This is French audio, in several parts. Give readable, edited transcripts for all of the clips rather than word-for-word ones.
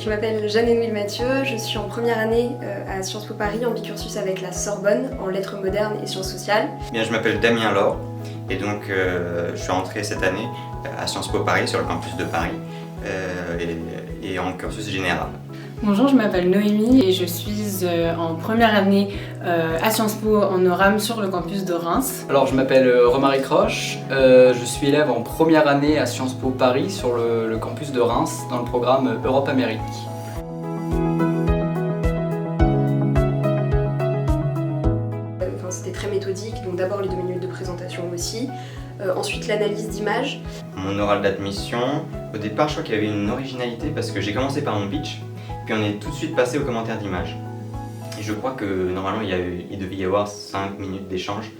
Je m'appelle Jeanne-Émile Mathieu, je suis en première année à Sciences Po Paris en bicursus avec la Sorbonne en lettres modernes et sciences sociales. Bien, je m'appelle Damien Laure et donc je suis entré cette année à Sciences Po Paris sur le campus de Paris et en cursus général. Bonjour, je m'appelle Noémie et je suis en première année à Sciences Po en Oram sur le campus de Reims. Alors je m'appelle Romaric Roche, je suis élève en première année à Sciences Po Paris sur le campus de Reims dans le programme Europe-Amérique. C'était très méthodique, donc d'abord les 2 minutes de présentation aussi, ensuite l'analyse d'images. Mon oral d'admission, au départ je crois qu'il y avait une originalité parce que j'ai commencé par mon pitch, puis on est tout de suite passé aux commentaires d'images. Et je crois que normalement il devait y avoir 5 minutes d'échange.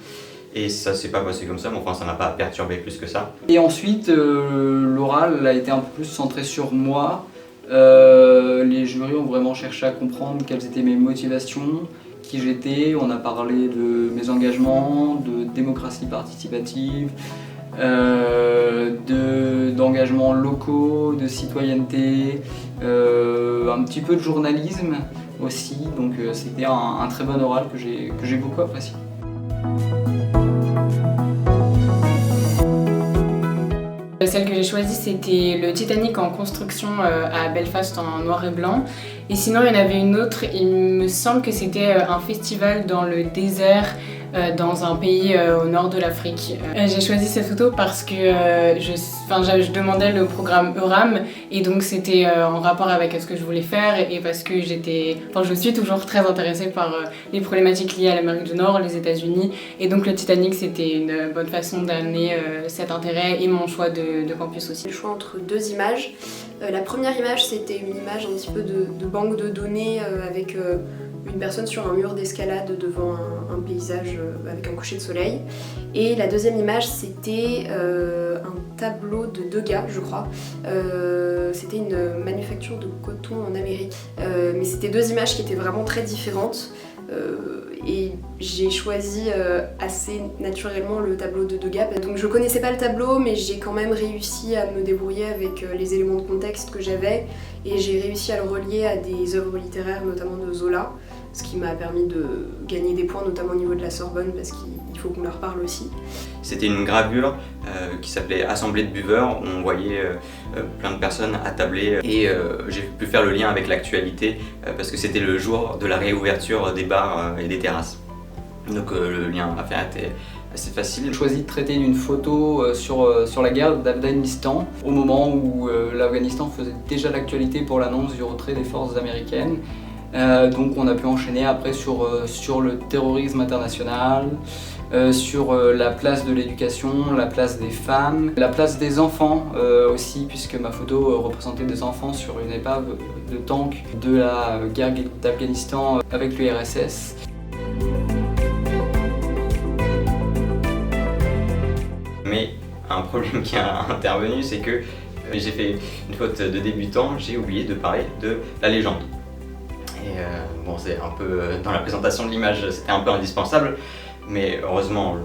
Et ça s'est pas passé comme ça, mais enfin ça m'a pas perturbé plus que ça. Et ensuite, l'oral a été un peu plus centré sur moi. Les jurys ont vraiment cherché à comprendre quelles étaient mes motivations, qui j'étais. On a parlé de mes engagements, de démocratie participative, d'engagements locaux, de citoyenneté, un petit peu de journalisme aussi. Donc c'était un très bon oral que j'ai beaucoup apprécié. Celle que j'ai choisie, c'était le Titanic en construction à Belfast en noir et blanc. Et sinon, il y en avait une autre, il me semble que c'était un festival dans le désert dans un pays au nord de l'Afrique. J'ai choisi cette photo parce que je demandais le programme Euram et donc c'était en rapport avec ce que je voulais faire et parce que je suis toujours très intéressée par les problématiques liées à l'Amérique du Nord, les États-Unis, et donc le Titanic c'était une bonne façon d'amener cet intérêt et mon choix de campus aussi. Le choix entre 2 images. La première image c'était une image un petit peu de banque de données avec une personne sur un mur d'escalade devant un paysage avec un coucher de soleil. Et la deuxième image, c'était un tableau de Degas, je crois. C'était une manufacture de coton en Amérique. Mais c'était 2 images qui étaient vraiment très différentes. Et j'ai choisi assez naturellement le tableau de Degas. Donc je connaissais pas le tableau, mais j'ai quand même réussi à me débrouiller avec les éléments de contexte que j'avais. Et j'ai réussi à le relier à des œuvres littéraires, notamment de Zola, ce qui m'a permis de gagner des points, notamment au niveau de la Sorbonne, parce qu'il faut qu'on leur parle aussi. C'était une gravure qui s'appelait Assemblée de buveurs, où on voyait plein de personnes attablées et j'ai pu faire le lien avec l'actualité parce que c'était le jour de la réouverture des bars et des terrasses. Donc le lien à faire était assez facile. J'ai choisi de traiter d'une photo sur la guerre d'Afghanistan au moment où l'Afghanistan faisait déjà l'actualité pour l'annonce du retrait des forces américaines. Donc on a pu enchaîner après sur le terrorisme international, sur la place de l'éducation, la place des femmes, la place des enfants aussi, puisque ma photo représentait des enfants sur une épave de tank de la guerre d'Afghanistan avec l'URSS. Mais un problème qui a intervenu, c'est que j'ai fait une faute de débutant, j'ai oublié de parler de la légende. Et c'est un peu, dans la présentation de l'image, c'était un peu indispensable, mais heureusement,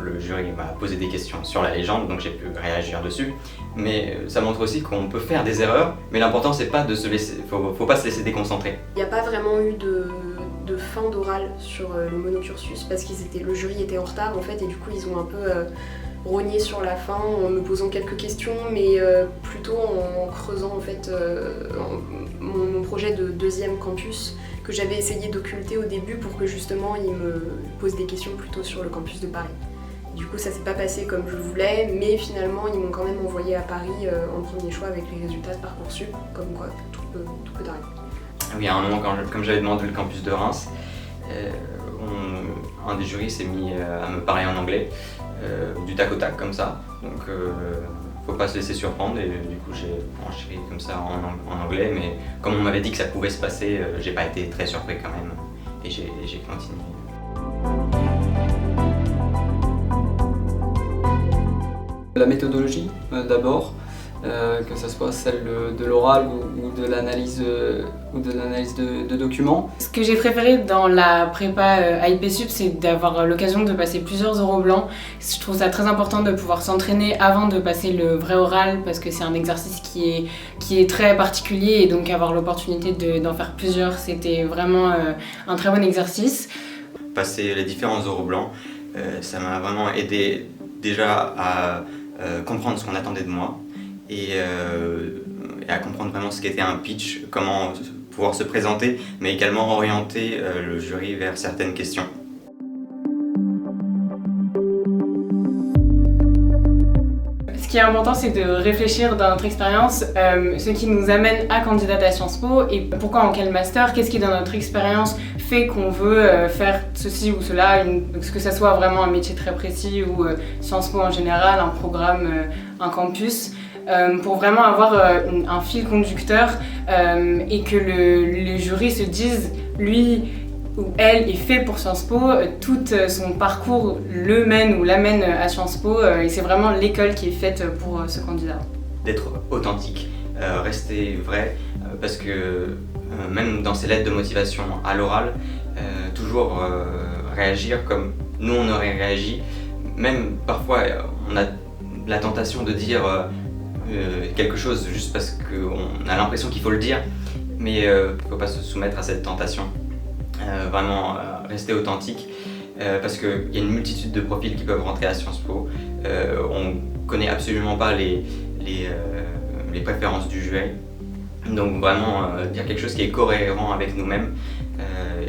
le jury m'a posé des questions sur la légende, donc j'ai pu réagir dessus. Mais ça montre aussi qu'on peut faire des erreurs, mais l'important c'est pas de se laisser, faut pas se laisser déconcentrer. Il n'y a pas vraiment eu de fin d'oral sur le monocursus, parce que le jury était en retard en fait, et du coup ils ont un peu rogné sur la fin en me posant quelques questions, mais plutôt en creusant en fait mon projet de 2e campus que j'avais essayé d'occulter au début pour que justement ils me posent des questions plutôt sur le campus de Paris. Du coup ça s'est pas passé comme je voulais, mais finalement ils m'ont quand même envoyé à Paris en premier choix avec les résultats de Parcoursup, comme quoi tout peut arriver. Oui, à un moment, comme j'avais demandé le campus de Reims, un des jurys s'est mis à me parler en anglais, du tac au tac comme ça, donc faut pas se laisser surprendre et du coup j'ai enchaîné comme ça en anglais, mais comme on m'avait dit que ça pouvait se passer, j'ai pas été très surpris quand même et j'ai continué. La méthodologie d'abord. que ce soit celle de l'oral ou de l'analyse de documents. Ce que j'ai préféré dans la prépa IPSUP, c'est d'avoir l'occasion de passer plusieurs oraux blancs. Je trouve ça très important de pouvoir s'entraîner avant de passer le vrai oral parce que c'est un exercice qui est très particulier et donc avoir l'opportunité d'en faire plusieurs, c'était vraiment un très bon exercice. Passer les différents oraux blancs, ça m'a vraiment aidé déjà à comprendre ce qu'on attendait de moi et à comprendre vraiment ce qu'était un pitch, comment pouvoir se présenter, mais également orienter le jury vers certaines questions. Ce qui est important, c'est de réfléchir dans notre expérience ce qui nous amène à candidater à Sciences Po et pourquoi, en quel master, qu'est-ce qui dans notre expérience fait qu'on veut faire ceci ou cela, que ça soit vraiment un métier très précis ou Sciences Po en général, un programme, un campus, pour vraiment avoir un fil conducteur et que le jury se dise, lui ou elle est fait pour Sciences Po, tout son parcours le mène ou l'amène à Sciences Po et c'est vraiment l'école qui est faite pour ce candidat. D'être authentique, rester vrai, parce que même dans ces lettres de motivation à l'oral, toujours réagir comme nous on aurait réagi. Même parfois on a la tentation de dire quelque chose juste parce qu'on a l'impression qu'il faut le dire, mais il ne faut pas se soumettre à cette tentation. Vraiment rester authentique parce qu'il y a une multitude de profils qui peuvent rentrer à Sciences Po. On ne connaît absolument pas les préférences du jury. Donc vraiment dire quelque chose qui est cohérent avec nous-mêmes,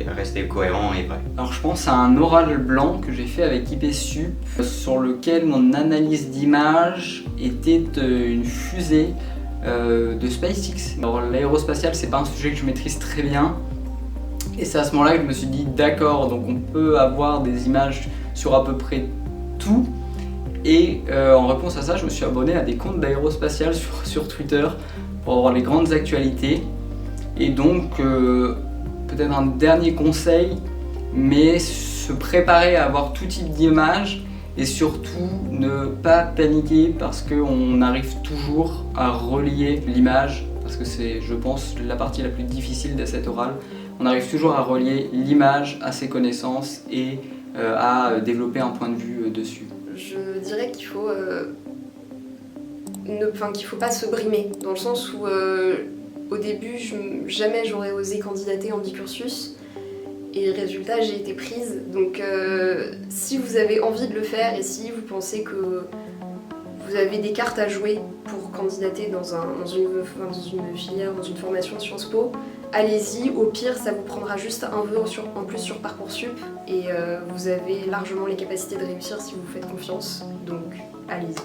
rester cohérent et vrai. Alors je pense à un oral blanc que j'ai fait avec IPSUP sur lequel mon analyse d'image était une fusée de SpaceX. Alors l'aérospatial, c'est pas un sujet que je maîtrise très bien. Et c'est à ce moment-là que je me suis dit d'accord, donc on peut avoir des images sur à peu près tout. Et en réponse à ça, je me suis abonné à des comptes d'aérospatial sur Twitter pour avoir les grandes actualités. Et donc peut-être un dernier conseil, mais se préparer à avoir tout type d'images et surtout ne pas paniquer parce qu'on arrive toujours à relier l'image, parce que c'est, je pense, la partie la plus difficile de cet oral. On arrive toujours à relier l'image à ses connaissances et à développer un point de vue dessus. Je dirais qu'il faut, qu'il faut pas se brimer, dans le sens où au début, jamais j'aurais osé candidater en bicursus et résultat, j'ai été prise. Donc si vous avez envie de le faire et si vous pensez que vous avez des cartes à jouer pour candidater dans une filière, dans une formation de Sciences Po, allez-y, au pire ça vous prendra juste un vœu en plus sur Parcoursup et vous avez largement les capacités de réussir si vous faites confiance, donc allez-y.